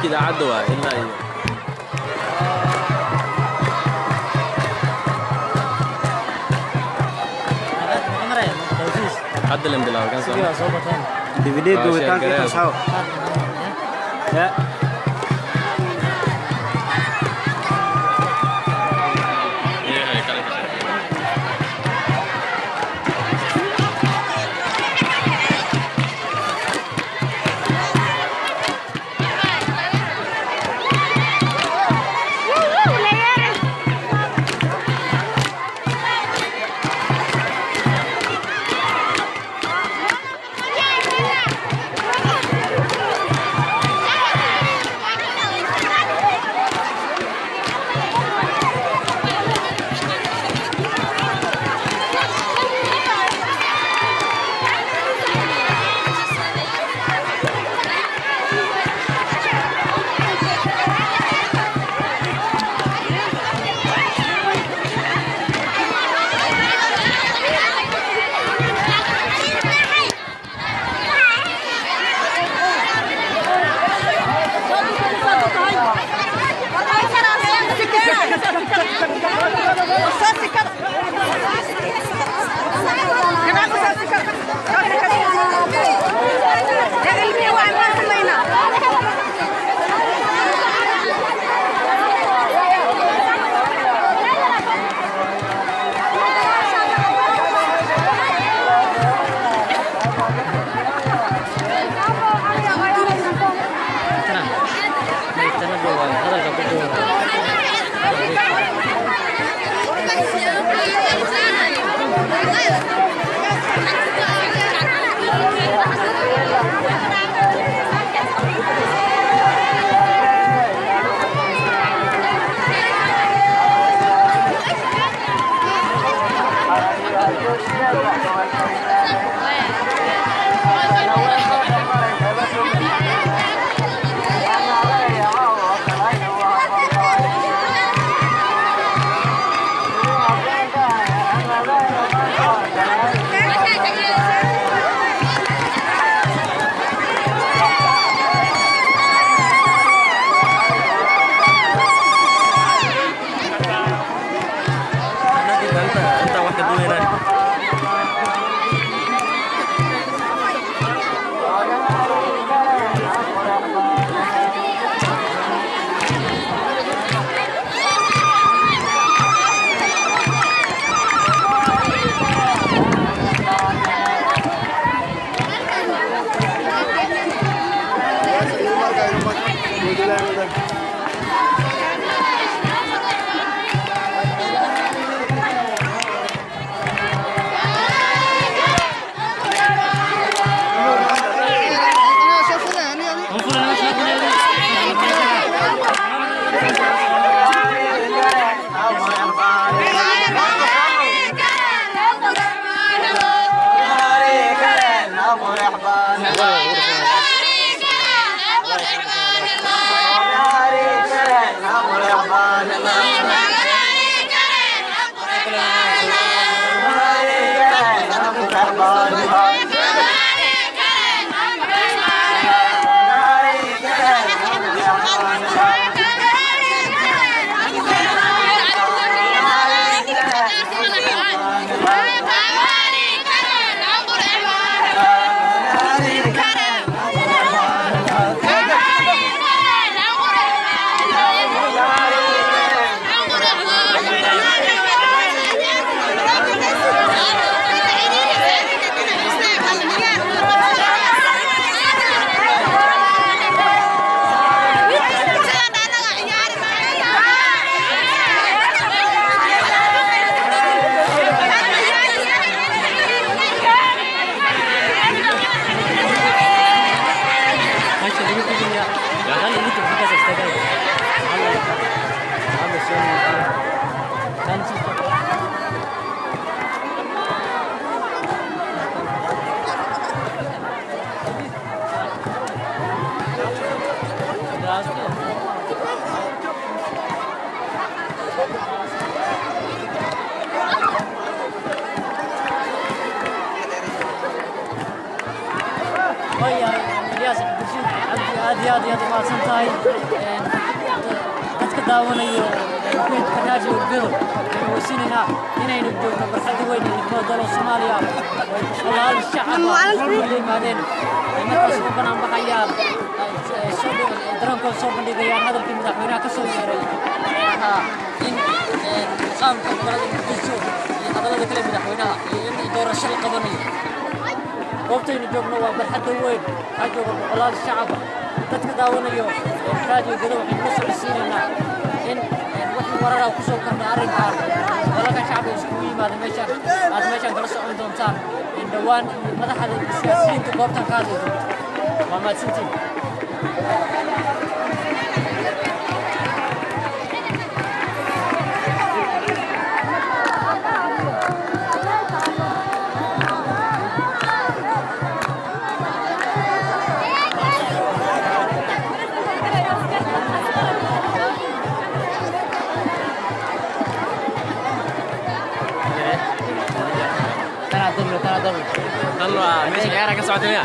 barnaamijka idaacadda waa ilaa iyo hadda la bilaabo kan soo DVD duubitaanka inta saw ya aad iyo aad mahadsan tahay dadka daawanayo kuweytka raadiyo gado waxaynu weysiinaynaa inaynu joogno barxadda weyn ee degmada dolo Soomaaliya way walaal shacab la yimaadeen markaas u banaan baxayaan dareenkooda soo bandhigayaan hadalkii madaxweynaha ka soo yeeray in qaamka gobolada Muqdisho iyo hadallada kale madaxweynaha iyo in doorasho la qabanayo goobtaynu joogno waa barxadda weyn waxaa jooga boqolaal shacab dadka daawanayo raadiyo gado waxaynu la socodsiinaynaa in wixii warar ku soo kordhay arrinkan walaalka shacabka iskugu yimaada meeshaan aad meeshaan kala socon doontaan in dhawaan madaxda siyaasiyiinta goobtan ka hadli doonto waa mahadsantiin طلع ماشي عيارك اسعد وياه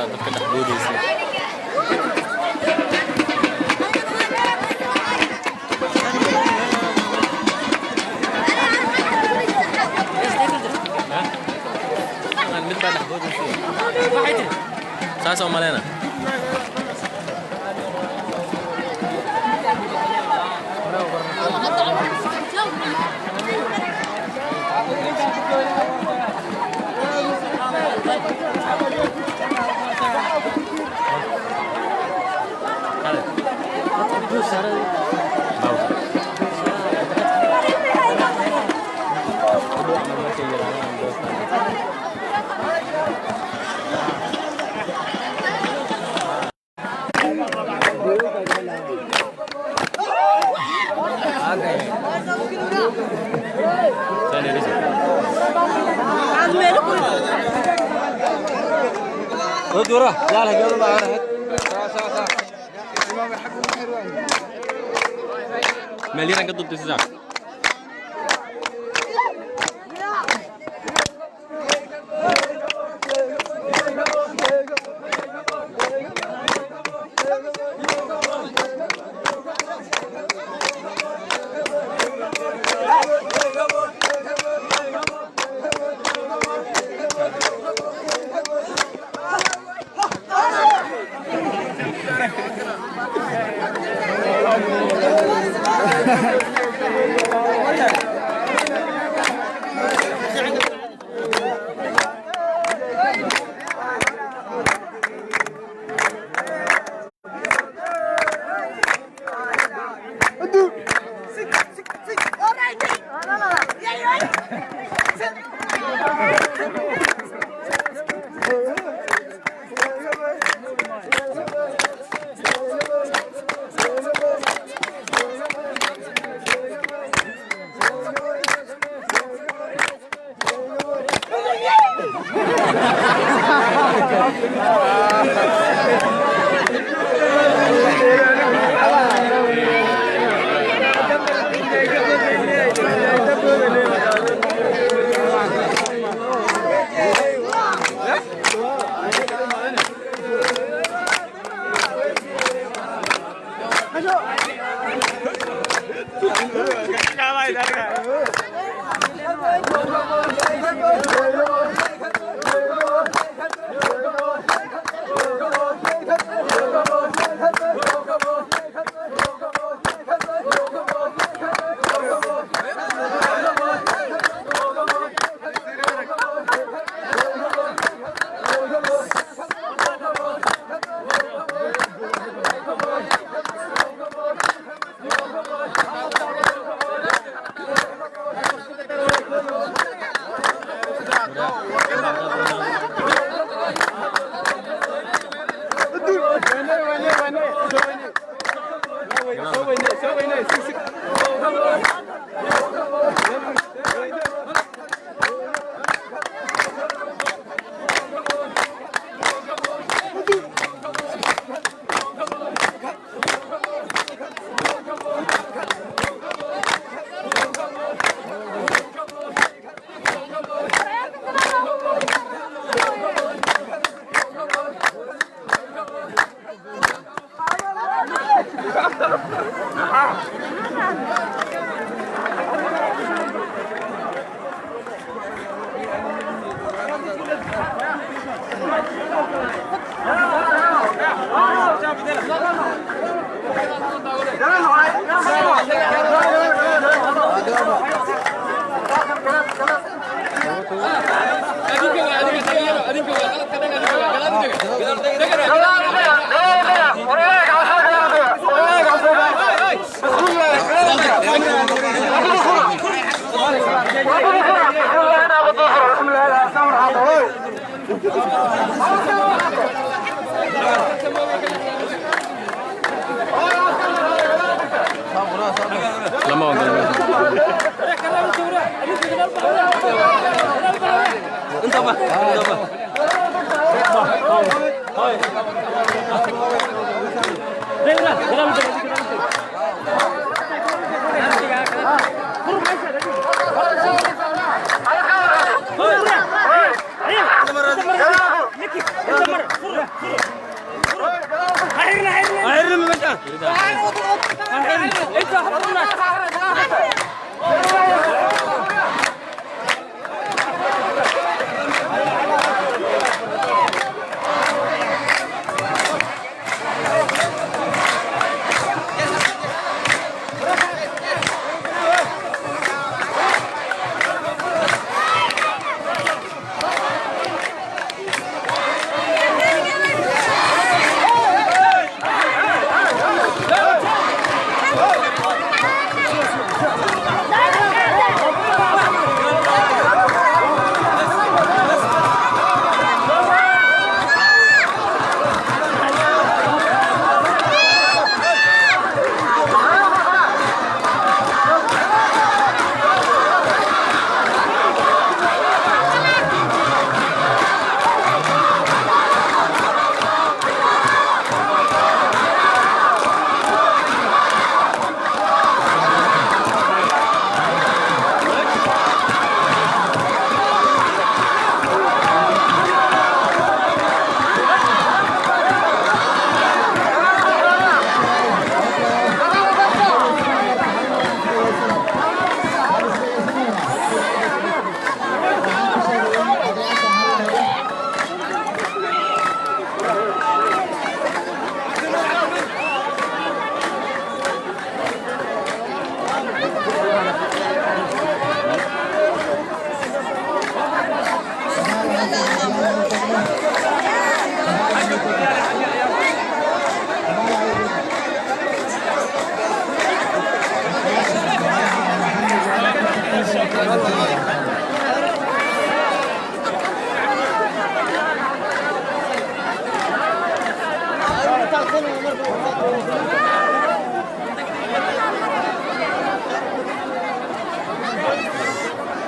Terkena budi sih. saasoo malena دورة لا لا قبل ما أعرف meliran ka dubtay si Zach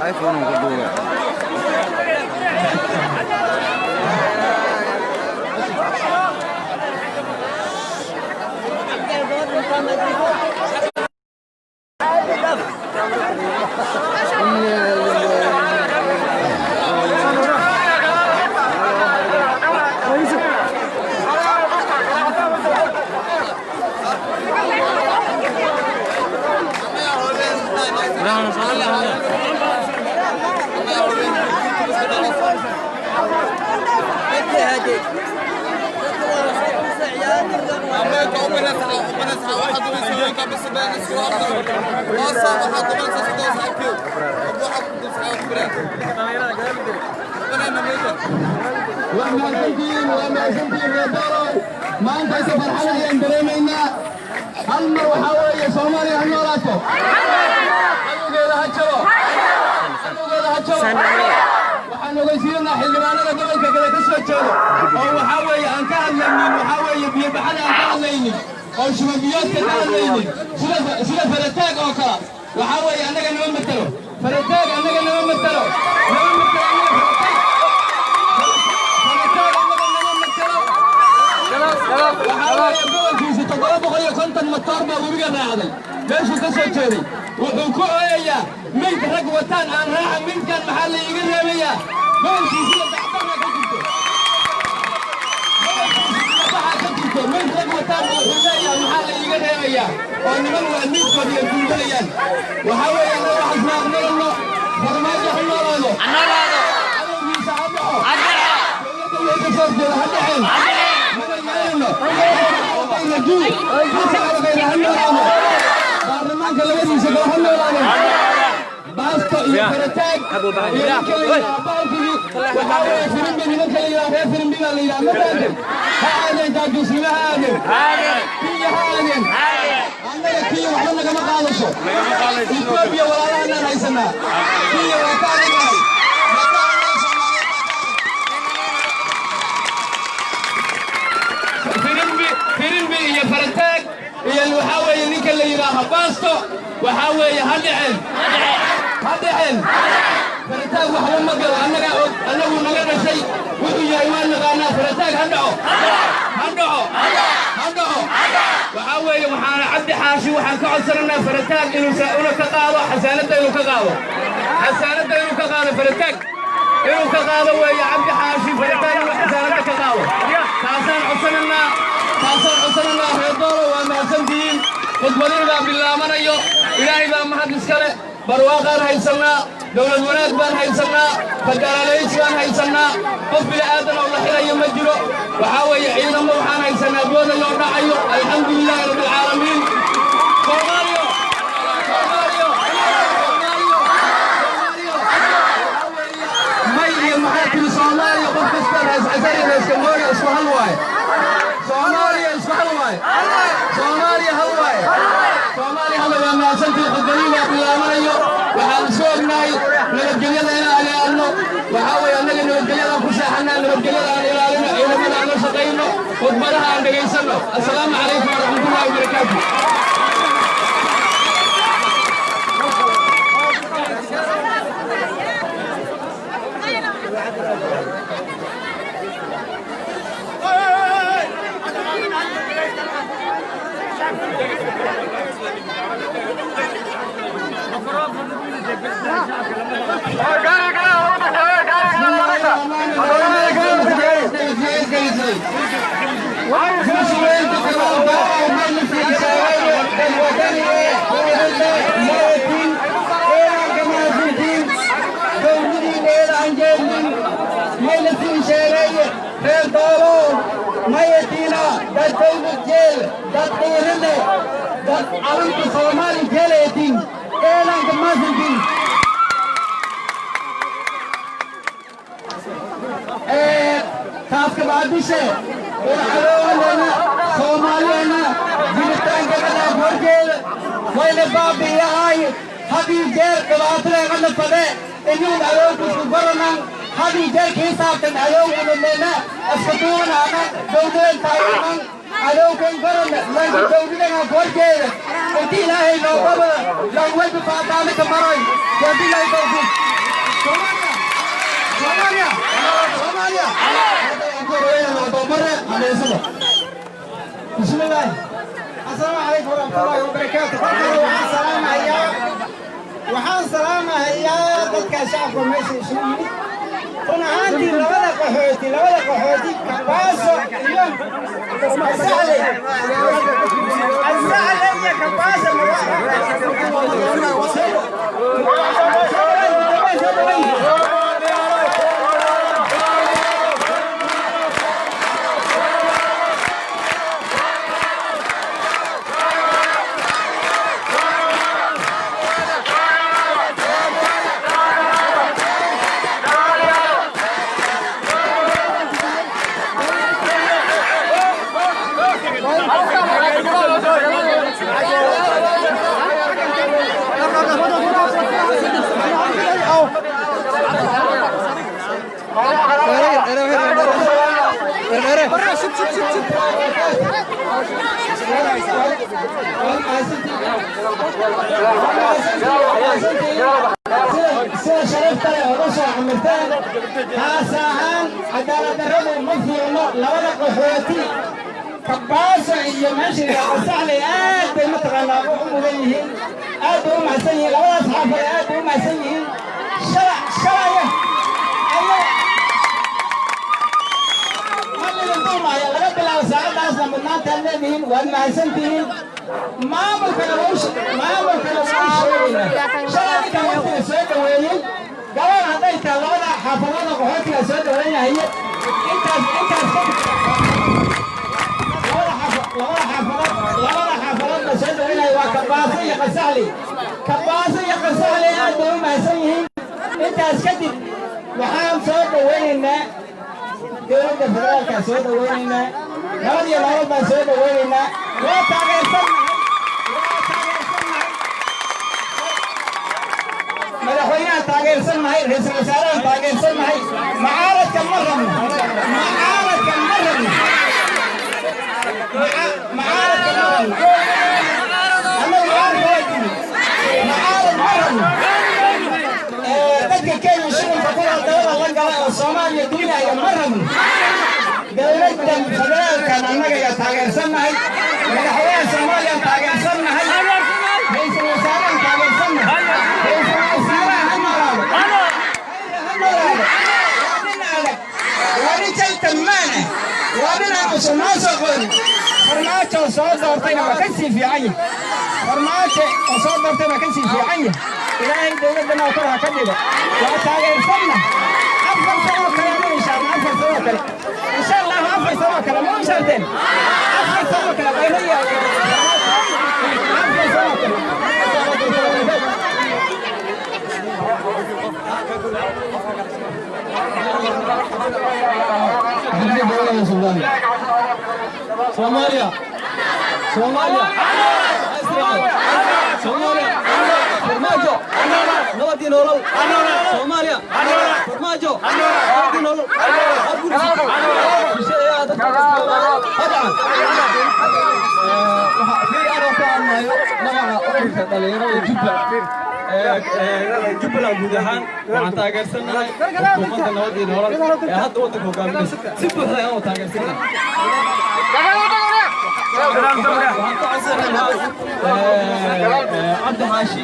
iPhone kedua. ما أنت سفر حاليا دريمينا هالمر وحاوية صومالي هالنوراتو waxaan ogeysiinaa xildhibaanada gobolka kale ka soo jeedo oo waxa weeye aan ka hadlaynin waxa weeye biyo-baxada aan ka hadlaynin oo shubabiyoodka ka hadlaynin sida farataag oo kale waxa weeye annaga nama matalo farataag annaga nama matalo gobolkiisa 750 matoor baa webiga raacday meeshuu ka soo jeeday wuxuu ku ooyayaa maydka rag wataan aan raaca midkan maxaa la iiga reebayaa gobolkiisida dacdana ka jirto mayd rag wataan wuxuu leeyahay maxaa la iiga reebayaa oo niman waa midkood iyo duugalayaan waxaa weeye annaga waxaas naaqnalno farmaajo ha noolaado cadowgiisa ha dhaxo dowladda way ka soo jeeda ha dhexeen baarlamaanka labadiisa gol ha noolaado baasto iyo farataag waxaa weeye firimbi nimanka la yidhaha reer firimbi baa la yidhaha ma fahanten ha aadeen jaajuusnimo ha aadeen kiya ha aadeen annaga kiya waxba nagama qaadasho etoobiya walaalahanaan haysanaa kiya waa ka adagahay firimbi iyo farataag iyo waxaa weeye ninka la yidhaaha baasto waxaa weeye ha dhexeen farataag waxba ma galo annagu naga dhashay wuxuu yahay waan naqaanaa farataag ha dhaco waxaa weeye waxaana cabdi xaashi waxaan ka codsananaa farataag inuu ka qaado xasaanadda inuu ka qaado farataag inuu ka qaado weeye cabdi xaashi farataag inuu xasaanadda ka qaado taasaan codsananaa reer doolo waa mahadsantihiin khudbadihii baa bilaabanayo ilaahay baa mahad iskale barwaaqaan haysannaa dowlad wanaag baan haysannaa fadaalalays baan haysannaa qof bila'aadan oo la xirayo ma jiro waxaa weeye ciidamo waxaan haysannaa boodayoo dhacayo alxamdulilaahi rabbilcaalamiin may iyo maxaa tiri soomaaliya qof kasta raascasari raaskamoona isku hal waaye soomaaliya isku hal waaye soomaaliya hal waaye soomaaliya hal waa mahadsantii khudbadihii baa bilaabanayo waxaan soo ognahay nabadgelyada inaan ilaalino waxaa weeye annaga nabadgelyadaan ku seexannaa nabadgelyada aan ilaalino ciidamada aan la shaqayno khudbadaha aan dhegaysanno assalaamu calaykum waraxmatullahi wabarakaatu mayatina dadkaygu jeel dadqiirine dad calanka soomaali jeleetin eelanka masintin kaaska baadishe waxalooleena soomaaliyana jiritaanka gadaaf horjeeda wayna baabiyahay هذه جير كباترة غلط فده إنهم علوك سبحانه هذه جير كيسات علوك مننا أسكتونا أنا دولين تايمان علوك إنكرنا لكن دولين أقول جير وتي لا هي لو بابا لو وين بفاتالة كمراي وتي لا يبغون Somalia Somalia أقول وين لو بمرة على اسمه بسم الله السلام عليكم ورحمة الله وبركاته. وحان سلامة هي ضدك شعب ماشي شوي. أنا عندي لولا قحوتي كباسة اليوم الزعلة هي كباسة شرفت ورشا عمرتان هاساهان عدالة الربو مفهوم لولا قحوتي كباسة إيا ماشي سهلة آد متغنى ومغنيهين آد ومعسنين لولا أصحابي آد ومعسنين شرعية أيوة مالي لنطوما يا لغد الله وساعد أصلا من نانت النبيين والمعسنتين ما ممكن شرعي كان وقت السويد وينين قالوا هديت لولا حافظنا قحوتي السويد وينين هي انت لولا حافظنا السويد وينين وكباسية قسهلي أدوم معسنين انت اسكتت وحام سويد وينين دولة فدرالك سويد وينين نودي الأوضة سويد وينين مدحوينها تاجر سمعي رئيس الوزراء تاجر سمعي معارض كم مرة تذكر كيف يشوفون فقط الدولة الله الصومال يدونا يا مرة دولة فدرال كان أنك يا تاجر سمعي مدحوينها الصومال يا تاجر سمعي رئيس الوزراء تاجر سمعي وابنا مسماسقون فرماته وصوت دورتين ما كنسي في عين فرماته وصوت دورتين ما كنسي في عين إلهي دولتنا وطرها كذبة وتاجر سنة أفضل سنة كلام إن شاء الله أفضل سنة كلام إن شاء الله أفضل سنة كلام مو شرطين أفضل سنة كلام غيرية أفضل سنة كلام Somalia Formaggio Nabadii nolol Somalia Formaggio Nabadii nolol جبل guud ahaan waxaan taageersanahay xukuumadda nabad iyo nolol ee hadda waddanka hogaaminaysa si buuxda ayaan u taageersanahay عبد حاشي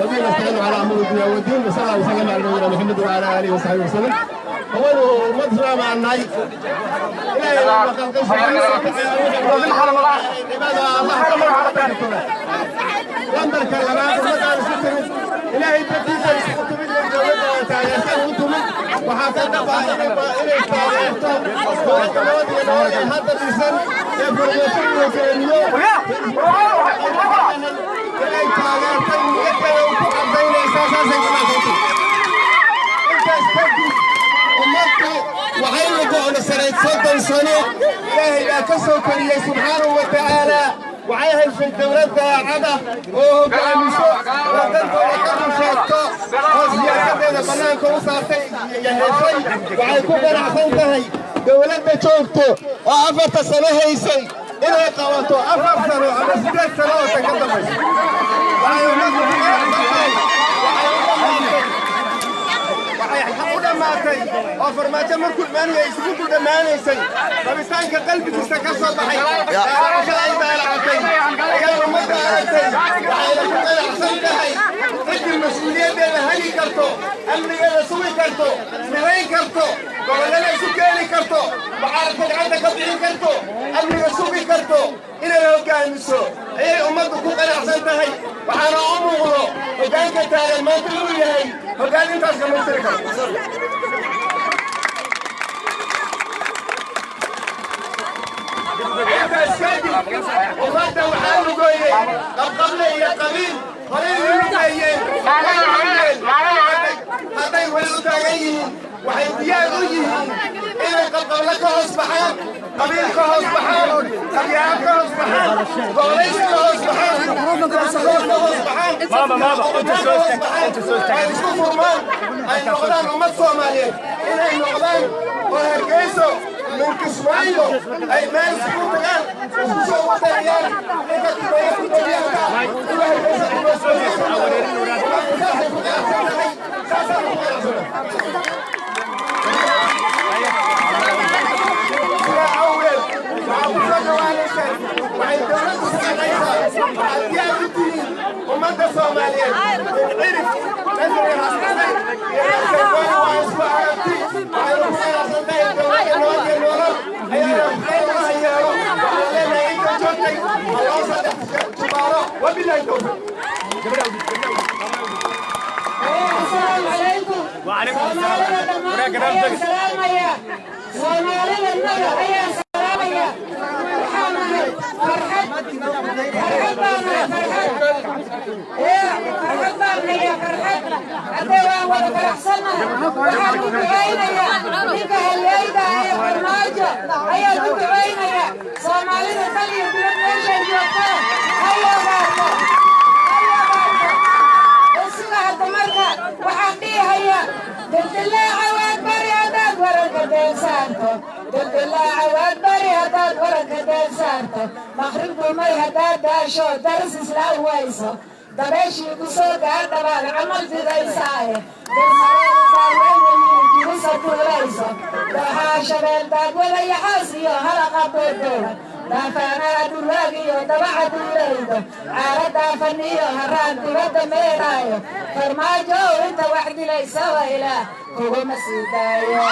الذين استعانوا على امر الدنيا والدين وصلى الله وسلم على نبينا محمد وعلى اله وصحبه وسلم هو مصر مع الناي إلهي ما خلقش الله كمر على كاركولا لما الكلمات ومدى ستمت إلهي بكيسة ستمت للجولة تعيشان وانتم وحاكا فائدة إليه تعيشتم وكمات يدوري هذا الإنسان يفرمتون وكأنه إليه تعيشتم يكلا وكعب بين إساسا سيكما كنتم انت استبدي أمتك وحين قعنا سنة صدر سنة إلهي لا كسو كريه سبحانه وتعالى وعيها في الدولة عدا وهو كأمسو وقدرت وكأم شاكتو وزيادة بنانك وصارتي يهيشي وعيكو قناعتين كهي دولة بشوكتو وعفت سنة هيسي إلهي قواتو أفر سنة أما 6 سنوات تقدمش وعيو نظر حقودا ماتي oo farmaajo markuu maanay isugu dhamaanaysay rabistaanka qalbigiisa ka soo baxay ay baalacatay ayaa umada aragtay waxay ku qanacsantahay cidii mas'uuliyadeeda heli karto amnigeeda sugi karto samayn karto gobolada isu keeni karto mucaaradka gacanta ka bixin karto amniga sugi karto inay hogaamiso ayay ummaddu ku qanacsan tahay waxaana u muuqdo hogaanka taagan maanta inuu yahay hogaan intaas kama tiri karo وفاته وحاله قويه قبل يا قبيل قليل المتايين هذا يولدوا تاغيين وحيدياغيين إلى قبل لك أصبحان قبيلك أصبحان قبيلك أصبحان قوليك أصبحان أنت سوستك شوفوا ما أي نقدان أمت صومالية إلى نقدان وهرقيسو من كسمايو أي ما يسكون تغان وسوسوا وطريان إذا كبيرت الدنيا ومدى الصومالية العرف نزل الرسالين يرسلون ويسوى عرفتي ويرسل رسالين الدولة الوادي الورم أيام خير أيام وعلينا إنت جوتي الوصل جبارة وبالله التوفيق السلام عليكم وعليكم السلام السلام يا صوماليا النجا يا سلام يا محمد فرحت يا فرحت أدوا ولا فرحسنا وحاول بعينا يا لك هالليلة يا فرماجة هيا لك بعينا يا صوماليا خلي بلد ايش الجوكا هيا بارك هيا بارك اسمع تمرك وحقي هيا قلت الله عواد بري هداد ورقة ديسانتو قلت الله عواد بري هداد ورقة ديسانتو مخرب بمي هداد داشو درس اسلا ويسو دبيشي كسو قاد دبال عمل في ديسايا بالمرين داوين ومين جرسة توليسو دحا شبال داد ولا يحاسيو هلقا بيدوها دافانا دلاقيو دبع دوليدو عاردا فنيو هران دبدا ميرايو فرماجو انت وحدي ليس وإله هو مسيدايو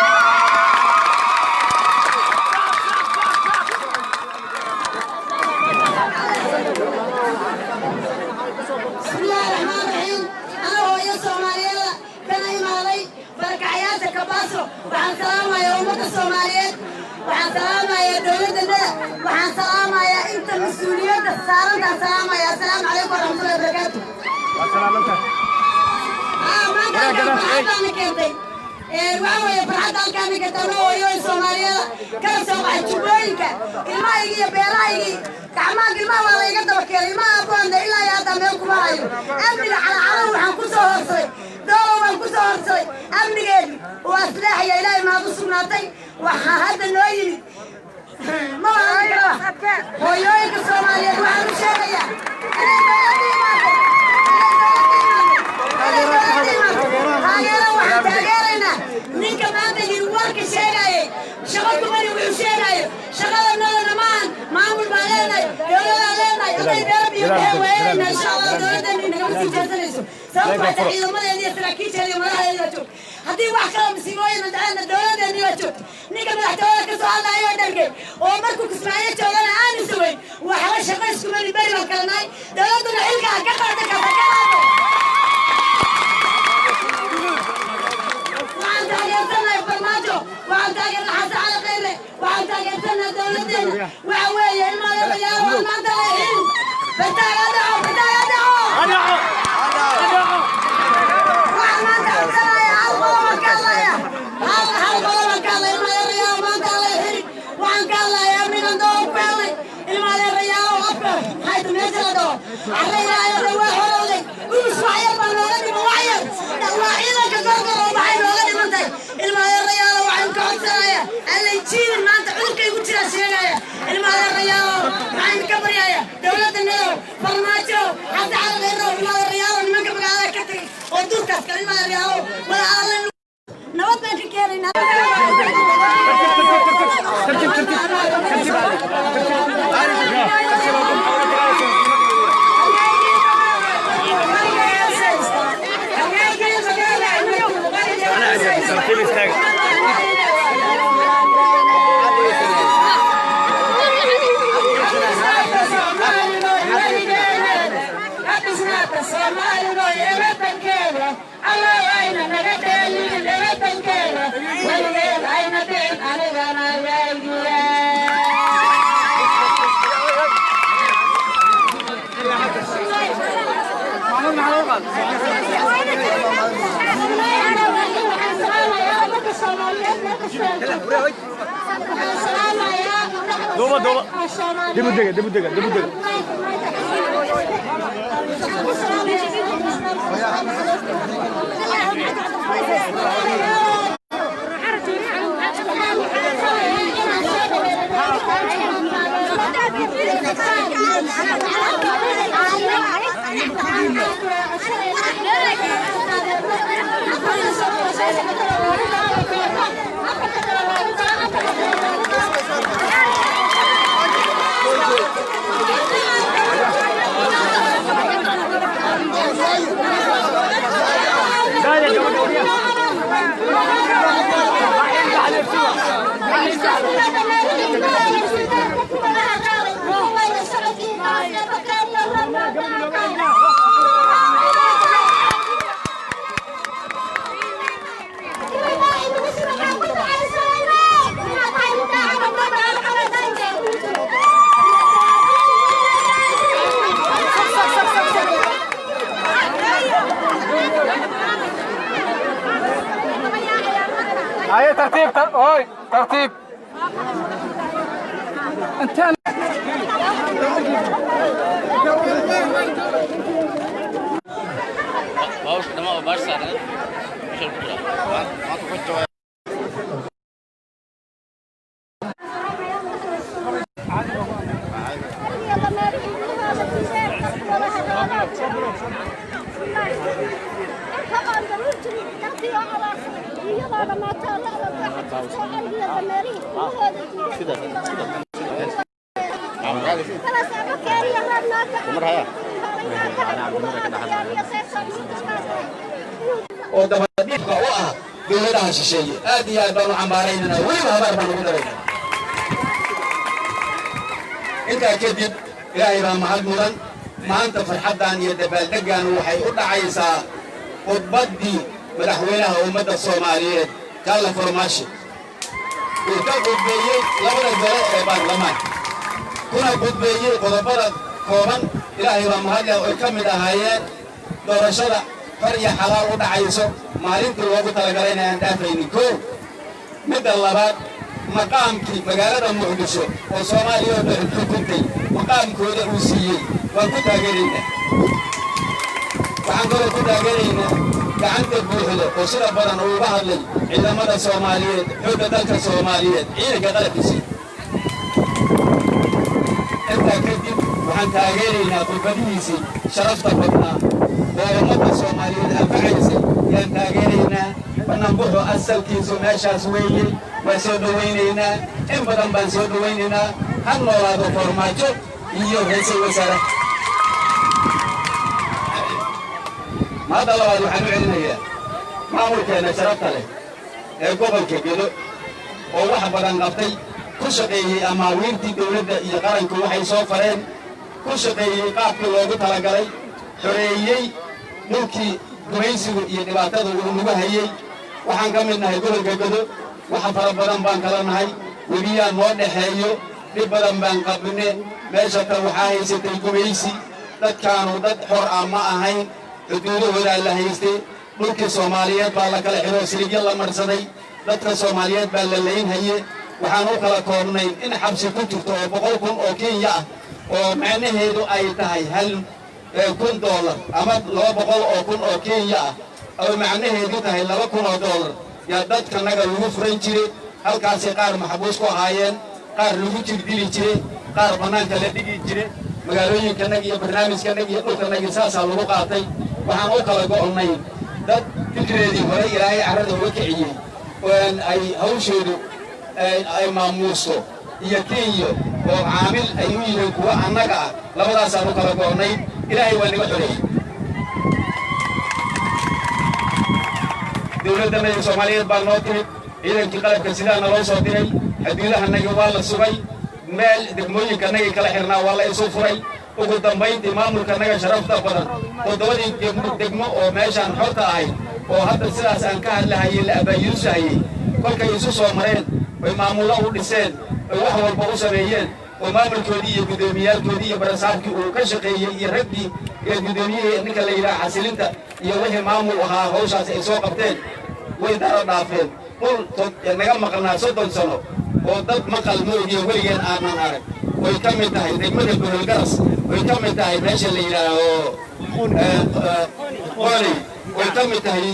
بسم الله الرحمن الرحيم أنا هو يوسف ماليلا كان يمالي بركعياتك كباسو وعن سلامة يا أمة الصوماليات وعن سلامة يا دولتنا وعن سلامة يا أنت مسؤولية السارة سلامة يا سلام عليكم ورحمة الله وبركاته وسلامتك ما كان فرحتنا كنتي وعوي فرحتنا كان كتبنا ويوي الصوماليات كان سوق الجبوينك كلمة يجي بيرايجي كعمان كلمة ولا يقدر كلمة أبوان ده إلا يا دم يوم كمايو أمني على عالم وحن كسر هرسي دور وحن كسر هرسي أمني جدي وأسلحة يا إلهي ما بصناتي وهذا النويل ما أنا هو يويك الصوماليات وحن شاقيا هاجرنا وحن تاجرنا نيك ما تجي ورك شاقيا شغلكم أنا ويشاقيا شغلنا نمان معمول بالنا يلا لنا يلا يا ربي وين إن شاء الله دولتنا نقول في جزء sababta ciidamadeena saraakiisha iyo madaxdeena joog haddii wax kala masiibooyin madana dawladeena joog ninka madaxtooyada ka soo hadlayo dhargay oo markuu kismaayo joogana aan isweyn waxa la shaqo isku mari bari baan kalnay dawladuna xilka ka qaada ka fakaraado waxaan taageersanay farmaajo waxaan taageerna xasan cali khayre waxaan taageersanna dawladeena waxa weeye ilmaha yaalo maanta leeyihiin bataagada هاي ترتيب هاي ترتيب انت باوش دماغ باش ساعه ودباديبka u ah dawladaha shisheeye aad iyo aad baan u cambaaraynana weliba habaar baan ugu darayna intaa kadib ilaahay baa mahad mudan maanta farxaddan iyo dabaaldeggan waxay u dhacaysaa khudbaddii madaxweynaha ummadda soomaaliyeed kaalla farmaajo uu ka khudbeeyey labada gole ee baarlamaanka kuna khudbeeyey qodobada kooban ilaahay baa mahad leh oo ka mid ahaayeen doorashada far iyo xalaal u dhacayso maalintii loogu talagalay inaan dhaafaynin koow midda labaad maqaamkii magaalada muqdisho oo soomaaliya oo dhan xukuntay maqaamkooda uu siiyey waan ku taageeraynaa waxaan kaloo ku taageeraynaa gacanta buuxda oo sida badan uu uga hadlay ciidamada soomaaliyeed xoogga dalka soomaaliyeed ciidanka qalabkiisii intaa kadib waxaan taageeraynaa khudbadihiisii sharafta badnaa oo ummadda soomaaliyeed anfacaysay yaan taageeraynaa bannaanbuxu asalkiisu meeshaas weeye waan soo dhowaynaynaa in badan baan soo dhowaynaynaa ha noolaado farmaajo iyo ra'iisul wasaare هذا الله وحنو علينا maamul keena sharafta leh ee gobolka Gedo oo wax badan qabtay ku shaqeeyay amaawiirtii dawladda iyo qaranku waxay soo fareen ku shaqeeyay qaabkii loogu talagalay xoreeyay dhulkii gumaysigu iyo dhibaatada uu nagu hayay waxaan ka mid nahay gobolka Gedo waxa fara badan baan kala nahay webiyaan noo dhaxeeyo dib badan baan qabnay meesha tan waxa haysatay gumaysi dadkaanu dad xor ah ma ahayn xuduudahooda la haystay dhulkii Soomaaliyeed baa la kala xiro sirigyo la marsaday dadka Soomaaliyeed baa la leeyahay waxaan u kala koobnay in xabsi ku jirto oo 100,000 oo Kenya ah oo macnaheedu ay tahay $1,000 ama 200,000 oo Kenya ah oo macnaheedu tahay $2,000 ya dadka naga lagu furan jiray halkaas qaar maxbuus ku ahaayeen qaar lagu jirdili jiray qaar banaanka la dhigi jiray magaalooyinka naga iyo barnaamijka naga iyo dhulka naga saasa lagu qaatay waxaan u kala go'nay dad fikreedii hore ilaahay carrada uga kiciyay oo ay hawsheedu ay maamuuso iyo Kenya oo caamil ay u yihiin kuwa annaga ah labadaas aan u kala go'nay ilaahay waa naga xoreeyay dawladda Soomaaliyeed baa noo timid ciidankii qalabka sidaa naloo soo diray xuduudaha naga waa la sugay meel degmooyinka naga kala xirnaa waa la isu furay ugu dambeyntii maamulka naga sharafta badan todobadii degmo oo meeshaan xorta ahayd oo hadda sidaas aan ka hadlaayay la abaayuusayay kolkay isu soo mareen way maamulo u dhiseen way wax walba u sameeyeen oo maamulkoodii iyo gudoomiyaalkoodii iyo barasaabkii uu ka shaqeeyay iyo raggii iyo gudoomiyihii ninka la yiraahdo xasilinta iyo wixii maamul ahaa hawshaas ay soo qabteen way dara dhaafeen qol naga maqnaa 30 sano oo dad maqal moogiyo weligeed aanan arag way ka mid tahay degmada Gobolgaras way ka mid tahay meesha la yiraahdo qori way ka mid tahay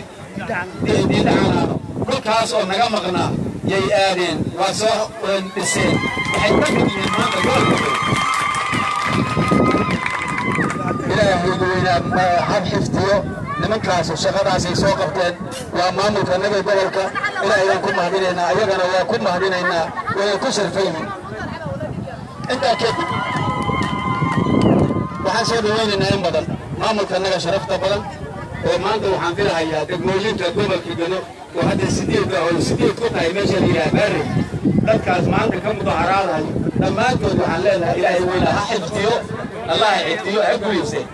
diidacana dhulkaas oo naga maqnaa yay aadeen waa soo dhiseen waxay ka mid yihiin maanta gobolka ilaahay weyna had xiftiyo nimankaas shaqadaas ay soo qabteen waa maamulka naga gobolka ilaahay aan ku mahadinaynaa ayagana waa ku mahadinaynaa way ku sharfayeen inta kadib waxaan soo dhaweynaynaa in badan maamulka naga sharafta badan oo maanta waxaan filahayaa degmooyinka gobolka Gedo oo hadda 8 ku tahay meesha la yiraahdo Baari dadkaas maanta ka mudaharaadayo dhammaantood waxaan leenahay ilaahay weyna ha xifdiyo Allah ha xifdiyo ha guuleysay